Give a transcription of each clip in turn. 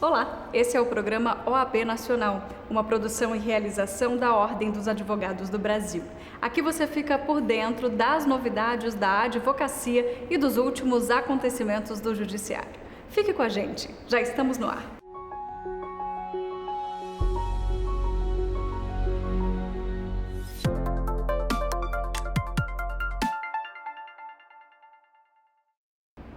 Olá, esse é o programa OAB Nacional, uma produção e realização da Ordem dos Advogados do Brasil. Aqui você fica por dentro das novidades da advocacia e dos últimos acontecimentos do Judiciário. Fique com a gente, já estamos no ar.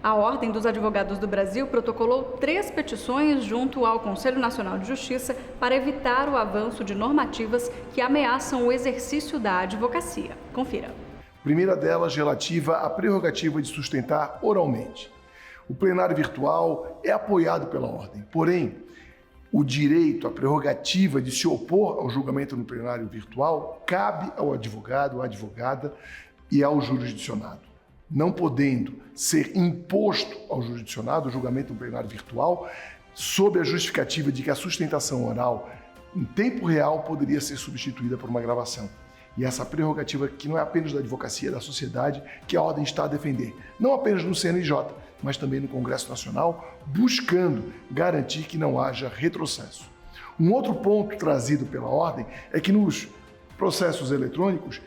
A Ordem dos Advogados do Brasil protocolou 3 petições junto ao Conselho Nacional de Justiça para evitar o avanço de normativas que ameaçam o exercício da advocacia. Confira. A primeira delas relativa à prerrogativa de sustentar oralmente. O plenário virtual é apoiado pela Ordem, porém, o direito, a prerrogativa de se opor ao julgamento no plenário virtual cabe ao advogado, à advogada e ao jurisdicionado. Não podendo ser imposto ao jurisdicionado o julgamento no plenário virtual, sob a justificativa de que a sustentação oral em tempo real poderia ser substituída por uma gravação. E essa prerrogativa que não é apenas da advocacia, da sociedade, que a Ordem está a defender, não apenas no CNJ, mas também no Congresso Nacional, buscando garantir que não haja retrocesso. Um outro ponto trazido pela Ordem é que nos processos eletrônicos,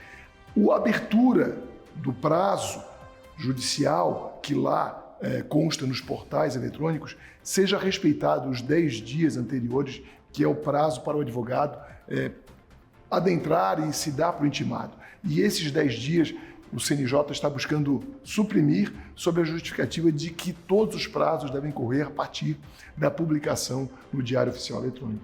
a abertura do prazo judicial, que lá consta nos portais eletrônicos, seja respeitado os 10 dias anteriores, que é o prazo para o advogado adentrar e se dar para o intimado. E esses 10 dias o CNJ está buscando suprimir sob a justificativa de que todos os prazos devem correr a partir da publicação no Diário Oficial Eletrônico.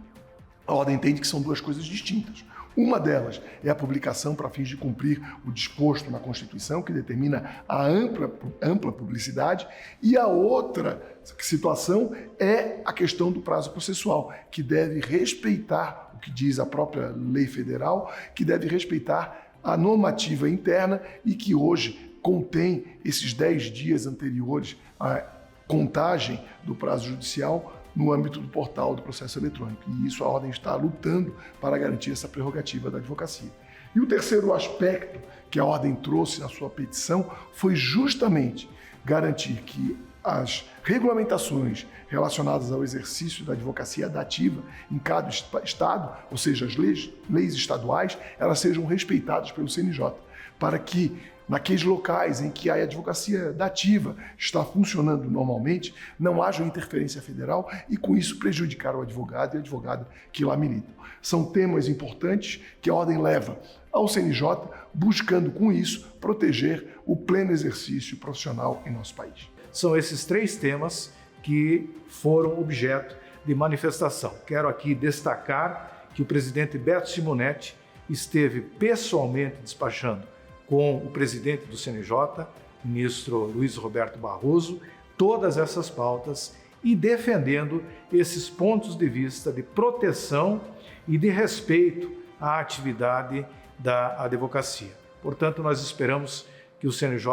A Ordem entende que são duas coisas distintas. Uma delas é a publicação para fins de cumprir o disposto na Constituição, que determina a ampla publicidade, e a outra situação é a questão do prazo processual, que deve respeitar o que diz a própria lei federal, que deve respeitar a normativa interna e que hoje contém esses 10 dias anteriores à contagem do prazo judicial no âmbito do portal do processo eletrônico. E isso a Ordem está lutando para garantir essa prerrogativa da advocacia. E o terceiro aspecto que a Ordem trouxe na sua petição foi justamente garantir que as regulamentações relacionadas ao exercício da advocacia dativa em cada estado, ou seja, as leis estaduais, elas sejam respeitadas pelo CNJ, para que naqueles locais em que a advocacia dativa está funcionando normalmente, não haja interferência federal e, com isso, prejudicar o advogado e a advogada que lá militam. São temas importantes que a Ordem leva ao CNJ, buscando, com isso, proteger o pleno exercício profissional em nosso país. São esses 3 temas que foram objeto de manifestação. Quero aqui destacar que o presidente Beto Simonetti esteve pessoalmente despachando com o presidente do CNJ, ministro Luiz Roberto Barroso, todas essas pautas e defendendo esses pontos de vista de proteção e de respeito à atividade da advocacia. Portanto, nós esperamos que o CNJ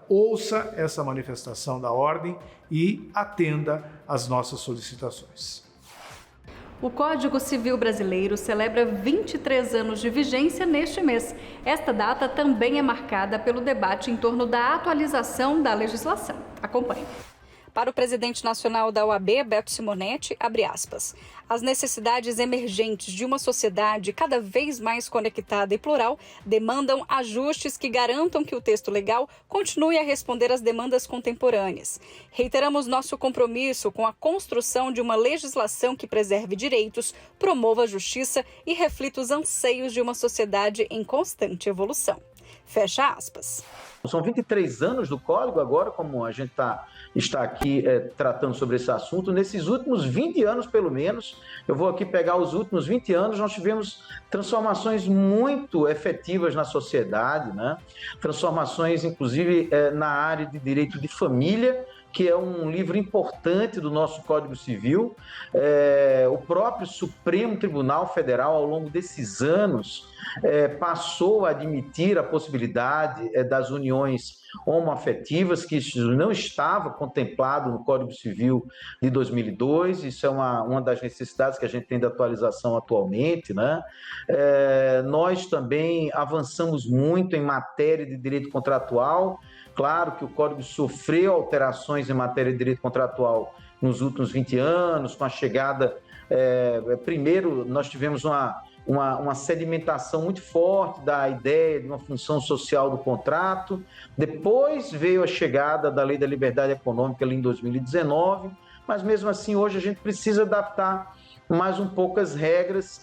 ouça essa manifestação da Ordem e atenda às nossas solicitações. O Código Civil Brasileiro celebra 23 anos de vigência neste mês. Esta data também é marcada pelo debate em torno da atualização da legislação. Acompanhe. Para o presidente nacional da OAB, Beto Simonetti, abre aspas, as necessidades emergentes de uma sociedade cada vez mais conectada e plural demandam ajustes que garantam que o texto legal continue a responder às demandas contemporâneas. Reiteramos nosso compromisso com a construção de uma legislação que preserve direitos, promova a justiça e reflita os anseios de uma sociedade em constante evolução. Fecha aspas. São 23 anos do Código agora, como a gente está aqui tratando sobre esse assunto. Nesses últimos 20 anos, pelo menos, eu vou aqui pegar os últimos 20 anos, nós tivemos transformações muito efetivas na sociedade, né? Transformações, inclusive, na área de direito de família, que é um livro importante do nosso Código Civil. O próprio Supremo Tribunal Federal, ao longo desses anos, passou a admitir a possibilidade das uniões homoafetivas, que isso não estava contemplado no Código Civil de 2002, isso é uma das necessidades que a gente tem de atualização atualmente, né? Nós também avançamos muito em matéria de direito contratual. Claro que o Código sofreu alterações em matéria de direito contratual nos últimos 20 anos, com a chegada... primeiro, nós tivemos uma sedimentação muito forte da ideia de uma função social do contrato. Depois veio a chegada da Lei da Liberdade Econômica ali em 2019, mas mesmo assim hoje a gente precisa adaptar mais um pouco as regras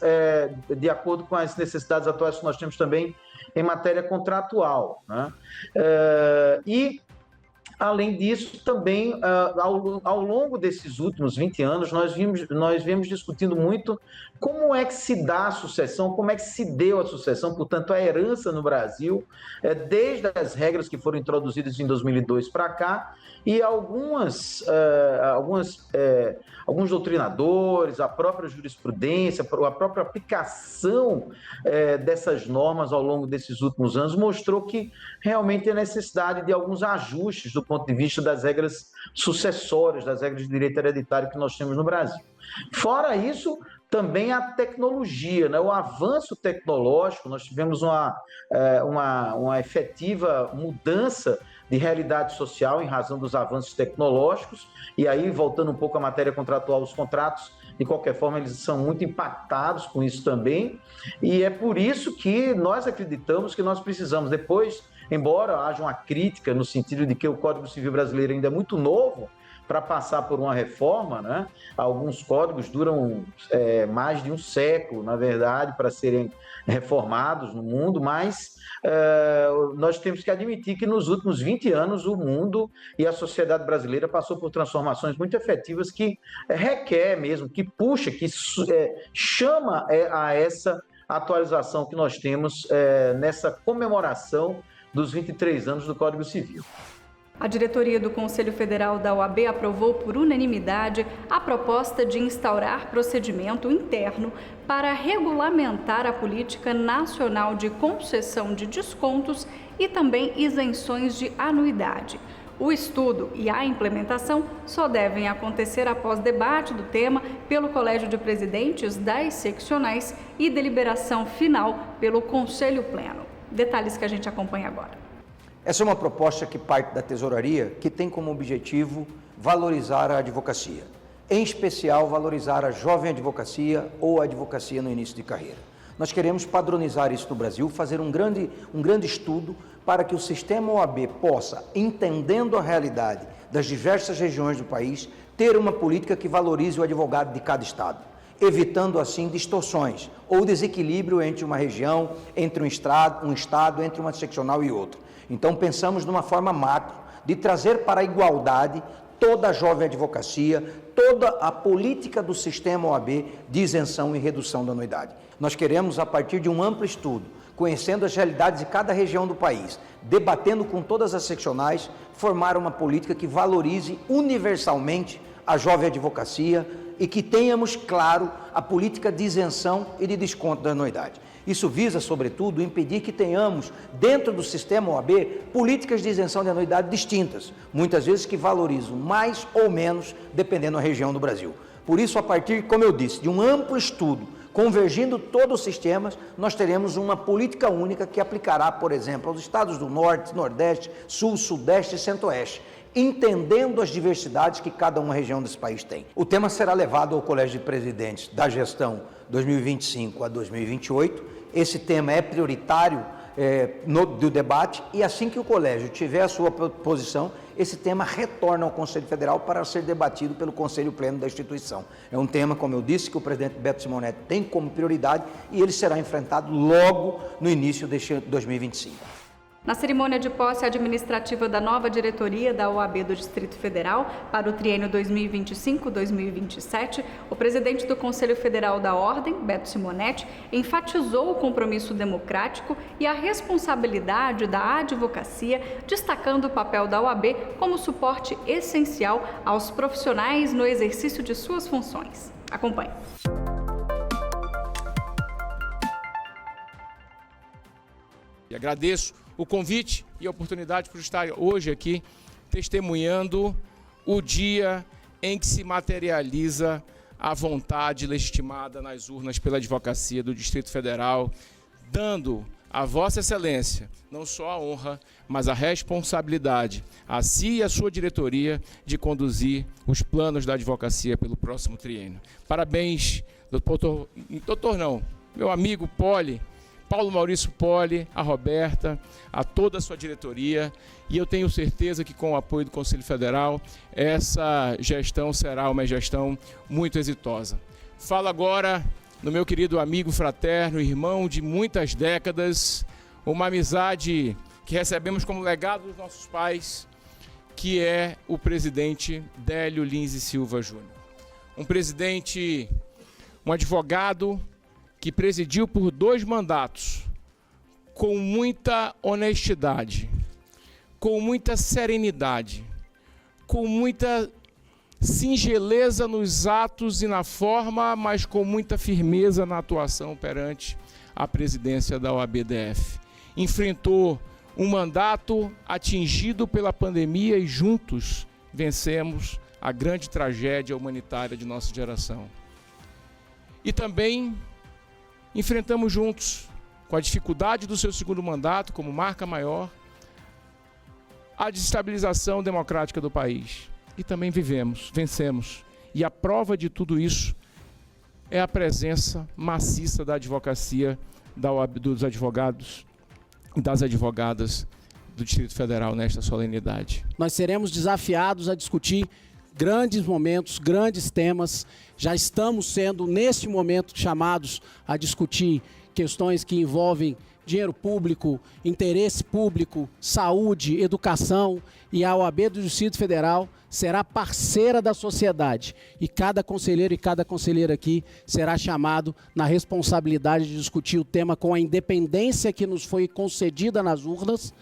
de acordo com as necessidades atuais que nós temos também em matéria contratual, né? E além disso, também, ao longo desses últimos 20 anos, nós viemos discutindo muito como é que se dá a sucessão, como é que se deu a sucessão, portanto, a herança no Brasil, desde as regras que foram introduzidas em 2002 para cá, e alguns doutrinadores, a própria jurisprudência, a própria aplicação dessas normas ao longo desses últimos anos mostrou que realmente há necessidade de alguns ajustes do ponto de vista das regras sucessórias, das regras de direito hereditário que nós temos no Brasil. Fora isso, também a tecnologia, né? O avanço tecnológico, nós tivemos uma efetiva mudança de realidade social em razão dos avanços tecnológicos, e aí, voltando um pouco à matéria contratual, os contratos, de qualquer forma, eles são muito impactados com isso também, e é por isso que nós acreditamos que nós precisamos, depois, embora haja uma crítica no sentido de que o Código Civil brasileiro ainda é muito novo para passar por uma reforma, né? Alguns códigos duram mais de um século, na verdade, para serem reformados no mundo, mas nós temos que admitir que nos últimos 20 anos o mundo e a sociedade brasileira passou por transformações muito efetivas que requer mesmo, que puxa, que chama a essa atualização que nós temos nessa comemoração dos 23 anos do Código Civil. A diretoria do Conselho Federal da OAB aprovou por unanimidade a proposta de instaurar procedimento interno para regulamentar a política nacional de concessão de descontos e também isenções de anuidade. O estudo e a implementação só devem acontecer após debate do tema pelo Colégio de Presidentes das seccionais e deliberação final pelo Conselho Pleno. Detalhes que a gente acompanha agora. Essa é uma proposta que parte da Tesouraria, que tem como objetivo valorizar a advocacia, em especial valorizar a jovem advocacia ou a advocacia no início de carreira. Nós queremos padronizar isso no Brasil, fazer um grande estudo para que o sistema OAB possa, entendendo a realidade das diversas regiões do país, ter uma política que valorize o advogado de cada estado, evitando assim distorções ou desequilíbrio entre uma região, entre um estado, entre uma seccional e outra. Então pensamos numa forma macro de trazer para a igualdade toda a jovem advocacia, toda a política do sistema OAB de isenção e redução da anuidade. Nós queremos, a partir de um amplo estudo, conhecendo as realidades de cada região do país, debatendo com todas as seccionais, formar uma política que valorize universalmente a jovem advocacia e que tenhamos, claro, a política de isenção e de desconto da anuidade. Isso visa, sobretudo, impedir que tenhamos, dentro do sistema OAB, políticas de isenção de anuidade distintas, muitas vezes que valorizam mais ou menos, dependendo da região do Brasil. Por isso, a partir, como eu disse, de um amplo estudo, convergindo todos os sistemas, nós teremos uma política única que aplicará, por exemplo, aos estados do Norte, Nordeste, Sul, Sudeste e Centro-Oeste, entendendo as diversidades que cada uma região desse país tem. O tema será levado ao Colégio de Presidentes da gestão 2025 a 2028. Esse tema é prioritário do debate e assim que o colégio tiver a sua posição, esse tema retorna ao Conselho Federal para ser debatido pelo Conselho Pleno da instituição. É um tema, como eu disse, que o presidente Beto Simonetti tem como prioridade e ele será enfrentado logo no início de 2025. Na cerimônia de posse administrativa da nova diretoria da OAB do Distrito Federal para o triênio 2025-2027, o presidente do Conselho Federal da Ordem, Beto Simonetti, enfatizou o compromisso democrático e a responsabilidade da advocacia, destacando o papel da OAB como suporte essencial aos profissionais no exercício de suas funções. Acompanhe. E agradeço o convite e a oportunidade por estar hoje aqui testemunhando o dia em que se materializa a vontade legitimada nas urnas pela advocacia do Distrito Federal, dando a Vossa Excelência não só a honra, mas a responsabilidade, a si e a sua diretoria, de conduzir os planos da advocacia pelo próximo triênio. Parabéns, meu amigo Paulo Maurício Poli, a Roberta, a toda a sua diretoria, e eu tenho certeza que com o apoio do Conselho Federal, essa gestão será uma gestão muito exitosa. Falo agora no meu querido amigo fraterno, irmão de muitas décadas, uma amizade que recebemos como legado dos nossos pais, que é o presidente Délio Lins e Silva Júnior. Um advogado que presidiu por 2 mandatos, com muita honestidade, com muita serenidade, com muita singeleza nos atos e na forma, mas com muita firmeza na atuação perante a presidência da OAB-DF. Enfrentou um mandato atingido pela pandemia e juntos vencemos a grande tragédia humanitária de nossa geração. E também enfrentamos juntos, com a dificuldade do seu segundo mandato como marca maior, a desestabilização democrática do país. E também vencemos. E a prova de tudo isso é a presença maciça da advocacia, da OAB, dos advogados e das advogadas do Distrito Federal nesta solenidade. Nós seremos desafiados a discutir grandes momentos, grandes temas. Já estamos sendo, neste momento, chamados a discutir questões que envolvem dinheiro público, interesse público, saúde, educação, e a OAB do Distrito Federal será parceira da sociedade. E cada conselheiro e cada conselheira aqui será chamado na responsabilidade de discutir o tema com a independência que nos foi concedida nas urnas,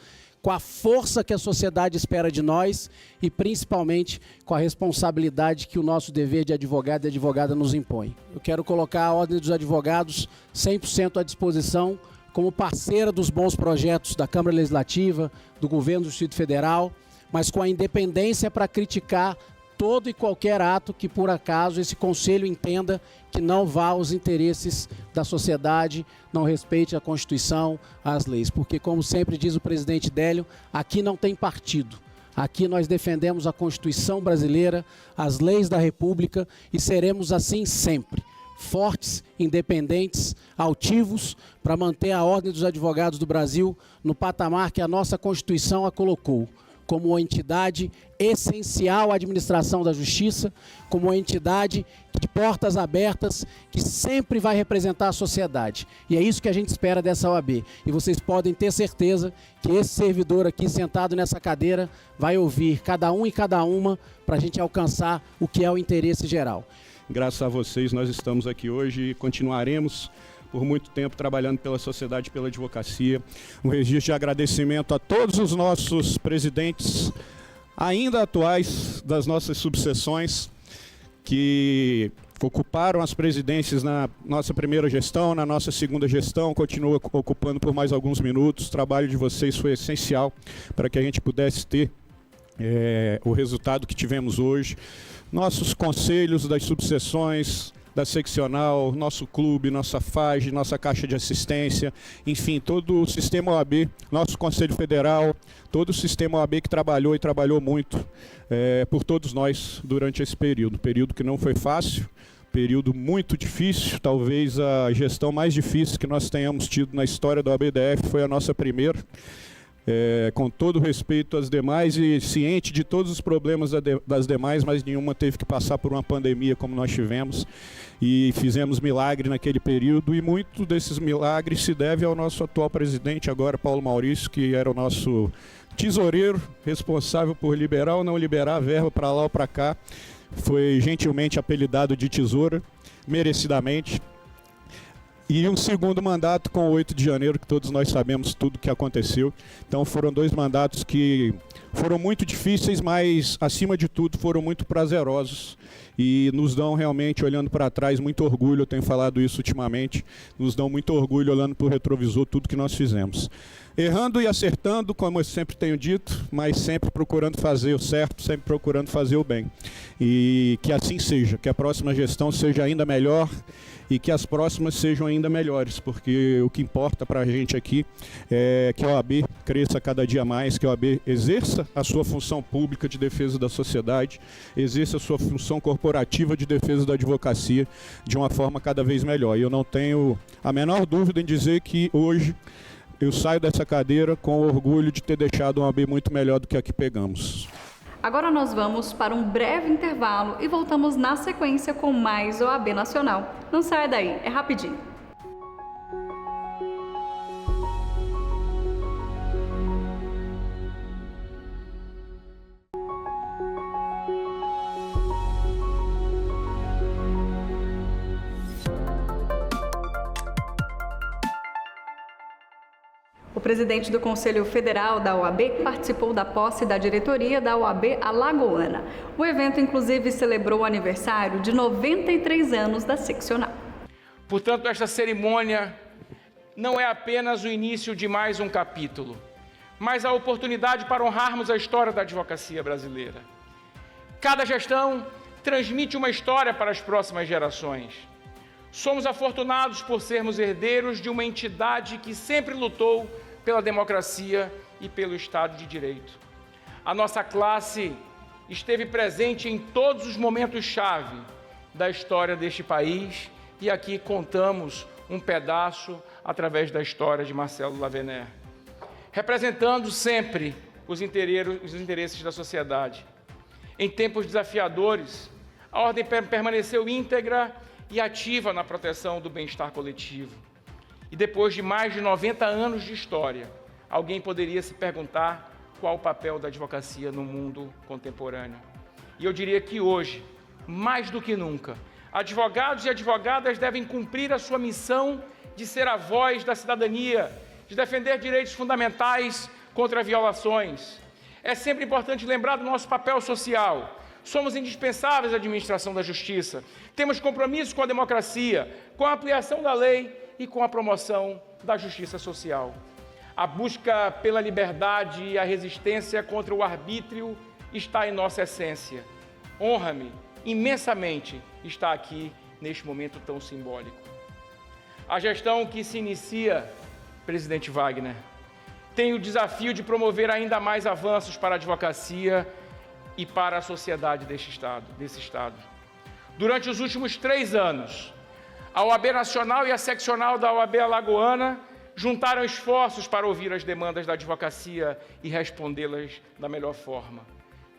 com a força que a sociedade espera de nós e, principalmente, com a responsabilidade que o nosso dever de advogado e advogada nos impõe. Eu quero colocar a Ordem dos Advogados 100% à disposição, como parceira dos bons projetos da Câmara Legislativa, do Governo do Distrito Federal, mas com a independência para criticar todo e qualquer ato que, por acaso, esse Conselho entenda que não vá aos interesses da sociedade, não respeite a Constituição, as leis. Porque, como sempre diz o presidente Délio, aqui não tem partido. Aqui nós defendemos a Constituição brasileira, as leis da República, e seremos assim sempre. Fortes, independentes, altivos, para manter a Ordem dos Advogados do Brasil no patamar que a nossa Constituição a colocou, como uma entidade essencial à administração da justiça, como uma entidade de portas abertas, que sempre vai representar a sociedade. E é isso que a gente espera dessa OAB. E vocês podem ter certeza que esse servidor aqui, sentado nessa cadeira, vai ouvir cada um e cada uma para a gente alcançar o que é o interesse geral. Graças a vocês, nós estamos aqui hoje e continuaremos por muito tempo trabalhando pela sociedade, pela advocacia. Um registro de agradecimento a todos os nossos presidentes, ainda atuais, das nossas subseções, que ocuparam as presidências na nossa primeira gestão, na nossa segunda gestão, continuam ocupando por mais alguns minutos. O trabalho de vocês foi essencial para que a gente pudesse ter o resultado que tivemos hoje. Nossos conselhos das subseções, da seccional, nosso clube, nossa FAGE, nossa caixa de assistência, enfim, todo o sistema OAB, nosso Conselho Federal, todo o sistema OAB que trabalhou e trabalhou muito por todos nós durante esse período que não foi fácil, período muito difícil, talvez a gestão mais difícil que nós tenhamos tido na história da OAB-DF foi a nossa primeira. Com todo respeito às demais e ciente de todos os problemas das demais, mas nenhuma teve que passar por uma pandemia como nós tivemos, e fizemos milagre naquele período, e muito desses milagres se deve ao nosso atual presidente, agora Paulo Maurício, que era o nosso tesoureiro, responsável por liberar ou não liberar a verba para lá ou para cá, foi gentilmente apelidado de tesoura, merecidamente. E um segundo mandato com o 8 de janeiro, que todos nós sabemos tudo o que aconteceu. Então foram 2 mandatos que foram muito difíceis, mas acima de tudo foram muito prazerosos. e nos dão realmente, olhando para trás, muito orgulho, eu tenho falado isso ultimamente, nos dão muito orgulho olhando para o retrovisor tudo que nós fizemos. Errando e acertando, como eu sempre tenho dito, mas sempre procurando fazer o certo, sempre procurando fazer o bem. E que assim seja, que a próxima gestão seja ainda melhor e que as próximas sejam ainda melhores, porque o que importa para a gente aqui é que a OAB cresça cada dia mais, que a OAB exerça a sua função pública de defesa da sociedade, exerça a sua função corporativa de defesa da advocacia de uma forma cada vez melhor. E eu não tenho a menor dúvida em dizer que hoje eu saio dessa cadeira com orgulho de ter deixado uma OAB muito melhor do que a que pegamos. Agora nós vamos para um breve intervalo e voltamos na sequência com mais OAB Nacional. Não saia daí, é rapidinho. O presidente do Conselho Federal da OAB participou da posse da diretoria da OAB Alagoana. O evento, inclusive, celebrou o aniversário de 93 anos da seccional. Portanto, esta cerimônia não é apenas o início de mais um capítulo, mas a oportunidade para honrarmos a história da advocacia brasileira. Cada gestão transmite uma história para as próximas gerações. Somos afortunados por sermos herdeiros de uma entidade que sempre lutou pela democracia e pelo Estado de Direito. A nossa classe esteve presente em todos os momentos-chave da história deste país e aqui contamos um pedaço através da história de Marcelo Lavener, representando sempre os interesses da sociedade. Em tempos desafiadores, a Ordem permaneceu íntegra e ativa na proteção do bem-estar coletivo. E depois de mais de 90 anos de história, alguém poderia se perguntar qual o papel da advocacia no mundo contemporâneo. E eu diria que hoje, mais do que nunca, advogados e advogadas devem cumprir a sua missão de ser a voz da cidadania, de defender direitos fundamentais contra violações. É sempre importante lembrar do nosso papel social. Somos indispensáveis à administração da justiça. Temos compromisso com a democracia, com a ampliação da lei e com a promoção da justiça social. A busca pela liberdade e a resistência contra o arbítrio está em nossa essência. Honra-me imensamente estar aqui neste momento tão simbólico. A gestão que se inicia, presidente Wagner, tem o desafio de promover ainda mais avanços para a advocacia e para a sociedade desse Estado. Durante os últimos 3 anos, a OAB Nacional e a seccional da OAB Alagoana juntaram esforços para ouvir as demandas da advocacia e respondê-las da melhor forma.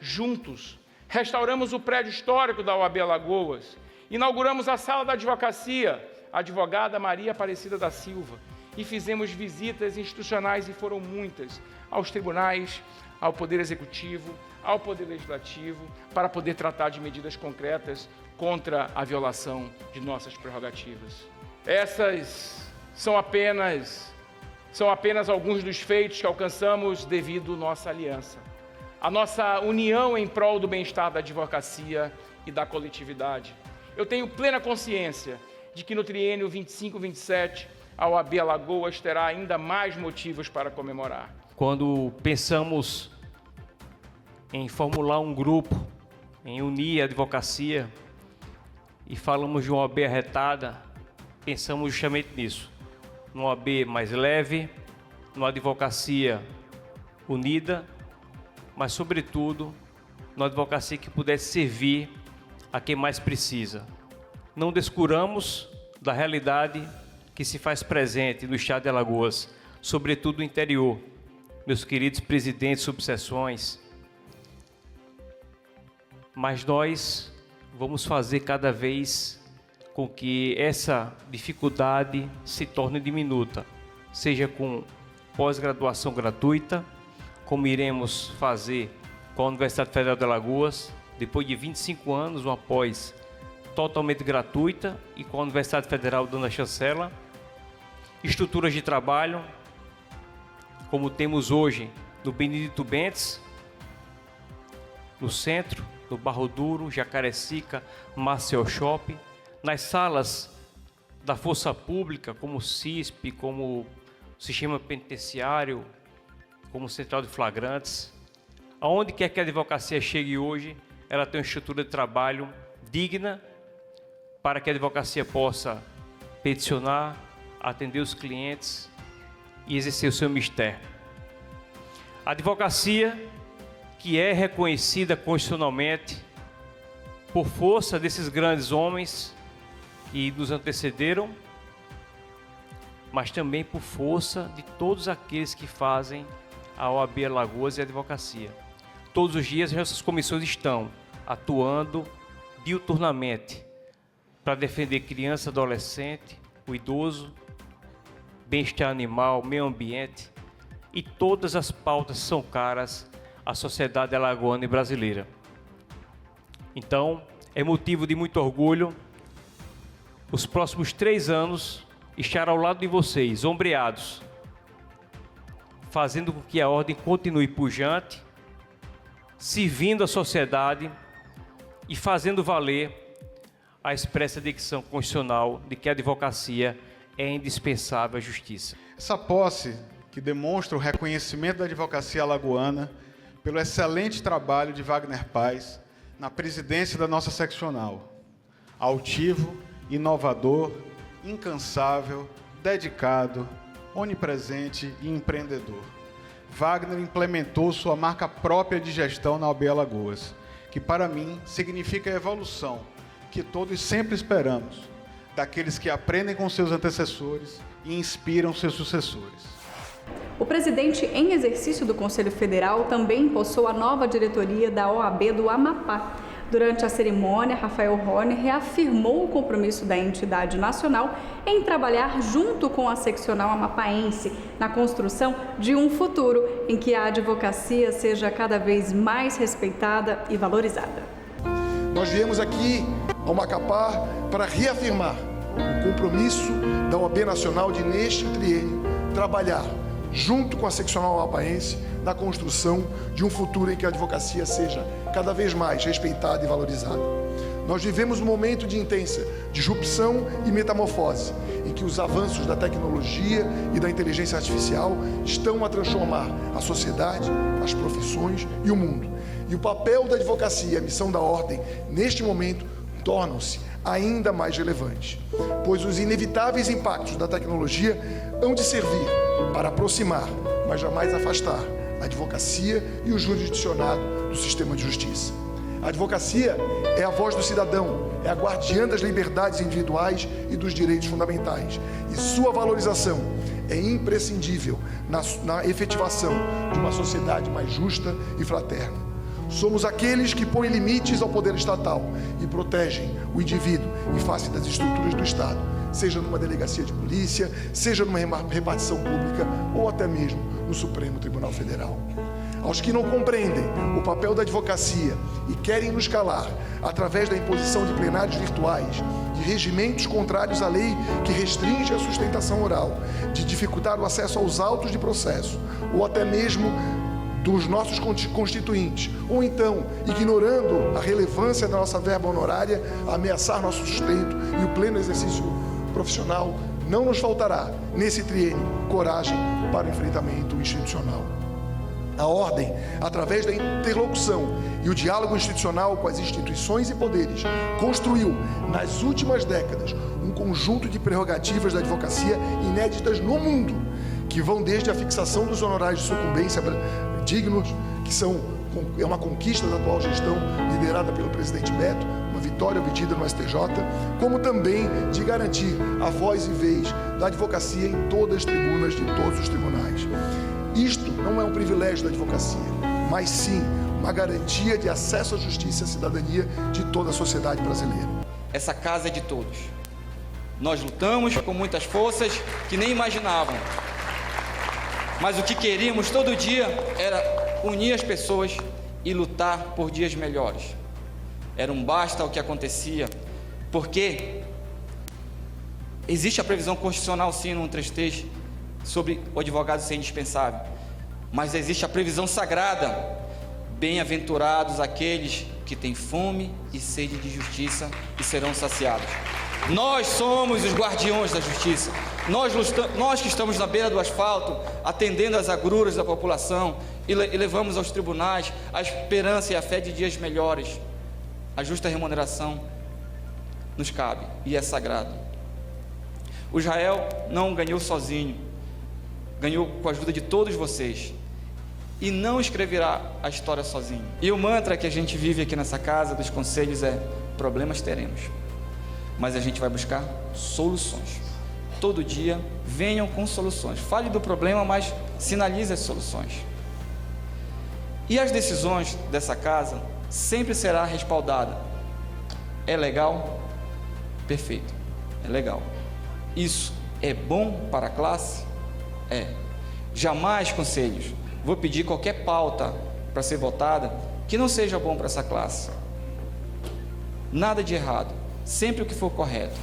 Juntos, restauramos o prédio histórico da OAB Alagoas, inauguramos a sala da advocacia, a advogada Maria Aparecida da Silva, e fizemos visitas institucionais, e foram muitas, aos tribunais, ao Poder Executivo, ao Poder Legislativo, para poder tratar de medidas concretas contra a violação de nossas prerrogativas. Essas são apenas alguns dos feitos que alcançamos devido à nossa aliança. A nossa união em prol do bem-estar da advocacia e da coletividade. Eu tenho plena consciência de que no triênio 25-27, a OAB Alagoas terá ainda mais motivos para comemorar. Quando pensamos em formular um grupo, em unir a advocacia e falamos de uma OAB arretada, pensamos justamente nisso. Uma OAB mais leve, uma advocacia unida, mas, sobretudo, uma advocacia que pudesse servir a quem mais precisa. Não descuramos da realidade que se faz presente no estado de Alagoas, sobretudo no interior. Meus queridos presidentes, subseções, mas nós vamos fazer cada vez com que essa dificuldade se torne diminuta, seja com pós-graduação gratuita, como iremos fazer com a Universidade Federal de Alagoas, depois de 25 anos, uma pós totalmente gratuita, e com a Universidade Federal dando a chancela, estruturas de trabalho, como temos hoje no Benedito Bentes, no centro, no Barro Duro, Jacarecica, Marcel Shopping, nas salas da Força Pública, como o CISP, como o Sistema Penitenciário, como Central de Flagrantes. Aonde quer que a advocacia chegue hoje, ela tem uma estrutura de trabalho digna para que a advocacia possa peticionar, atender os clientes e exercer o seu mistério. A advocacia, que é reconhecida constitucionalmente por força desses grandes homens que nos antecederam, mas também por força de todos aqueles que fazem a OAB Alagoas e a advocacia. Todos os dias, essas comissões estão atuando diuturnamente para defender criança, adolescente, o idoso, bem-estar animal, meio ambiente, e todas as pautas são caras à sociedade alagoana e brasileira. Então, é motivo de muito orgulho os próximos 3 anos estar ao lado de vocês, ombreados, fazendo com que a ordem continue pujante, servindo a sociedade e fazendo valer a expressa dicção constitucional de que a advocacia é indispensável à justiça. Essa posse que demonstra o reconhecimento da advocacia alagoana pelo excelente trabalho de Wagner Paz na presidência da nossa seccional. Altivo, inovador, incansável, dedicado, onipresente e empreendedor. Wagner implementou sua marca própria de gestão na OAB Alagoas, que para mim significa a evolução que todos sempre esperamos, daqueles que aprendem com seus antecessores e inspiram seus sucessores. O presidente em exercício do Conselho Federal também empossou a nova diretoria da OAB do Amapá. Durante a cerimônia, Rafael Rony reafirmou o compromisso da entidade nacional em trabalhar junto com a seccional amapaense na construção de um futuro em que a advocacia seja cada vez mais respeitada e valorizada. Nós viemos aqui ao Macapá para reafirmar o compromisso da OAB Nacional de, neste triênio, trabalhar junto com a seccional amapaense na construção de um futuro em que a advocacia seja cada vez mais respeitada e valorizada. Nós vivemos um momento de intensa disrupção e metamorfose, em que os avanços da tecnologia e da inteligência artificial estão a transformar a sociedade, as profissões e o mundo. E o papel da advocacia e a missão da ordem, neste momento, tornam-se ainda mais relevantes, pois os inevitáveis impactos da tecnologia hão de servir para aproximar, mas jamais afastar, a advocacia e o jurisdicionado do sistema de justiça. A advocacia é a voz do cidadão, é a guardiã das liberdades individuais e dos direitos fundamentais, e sua valorização é imprescindível na efetivação de uma sociedade mais justa e fraterna. Somos aqueles que põem limites ao poder estatal e protegem o indivíduo em face das estruturas do Estado, seja numa delegacia de polícia, seja numa repartição pública ou até mesmo no Supremo Tribunal Federal. Aos que não compreendem o papel da advocacia e querem nos calar através da imposição de plenários virtuais, de regimentos contrários à lei que restringe a sustentação oral, de dificultar o acesso aos autos de processo ou até mesmo dos nossos constituintes, ou então, ignorando a relevância da nossa verba honorária, ameaçar nosso sustento e o pleno exercício profissional, não nos faltará, nesse triênio, coragem para o enfrentamento institucional. A ordem, através da interlocução e o diálogo institucional com as instituições e poderes, construiu, nas últimas décadas, um conjunto de prerrogativas da advocacia inéditas no mundo, que vão desde a fixação dos honorários de sucumbência dignos, que é uma conquista da atual gestão liderada pelo presidente Beto, uma vitória obtida no STJ, como também de garantir a voz e vez da advocacia em todas as tribunas de todos os tribunais. Isto não é um privilégio da advocacia, mas sim uma garantia de acesso à justiça e à cidadania de toda a sociedade brasileira. Essa casa é de todos. Nós lutamos com muitas forças que nem imaginavam. Mas o que queríamos todo dia era unir as pessoas e lutar por dias melhores. Era um basta o que acontecia, porque existe a previsão constitucional, sim, no 133, sobre o advogado ser indispensável, mas existe a previsão sagrada Bem-aventurados aqueles que têm fome e sede de justiça e serão saciados. Nós somos os guardiões da justiça. Nós que estamos na beira do asfalto, atendendo às agruras da população e levamos aos tribunais a esperança e a fé de dias melhores. A justa remuneração nos cabe e é sagrado. O Israel não ganhou sozinho, ganhou com a ajuda de todos vocês. E não escreverá a história sozinho. E o mantra que a gente vive aqui nessa casa dos conselhos é: problemas teremos, mas a gente vai buscar soluções. Todo dia venham com soluções. Fale do problema, mas sinalize as soluções. E as decisões dessa casa sempre será respaldada. É legal? Perfeito, é legal. Isso é bom para a classe? É. Jamais, conselhos, vou pedir qualquer pauta para ser votada que não seja bom para essa classe. Nada de errado, sempre o que for correto.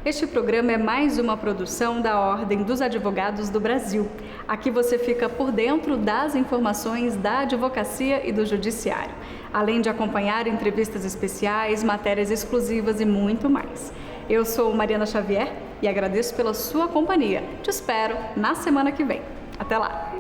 Este programa é mais uma produção da Ordem dos Advogados do Brasil. Aqui você fica por dentro das informações da advocacia e do judiciário, além de acompanhar entrevistas especiais, matérias exclusivas e muito mais. Eu sou Mariana Xavier e agradeço pela sua companhia. Te espero na semana que vem. Até lá!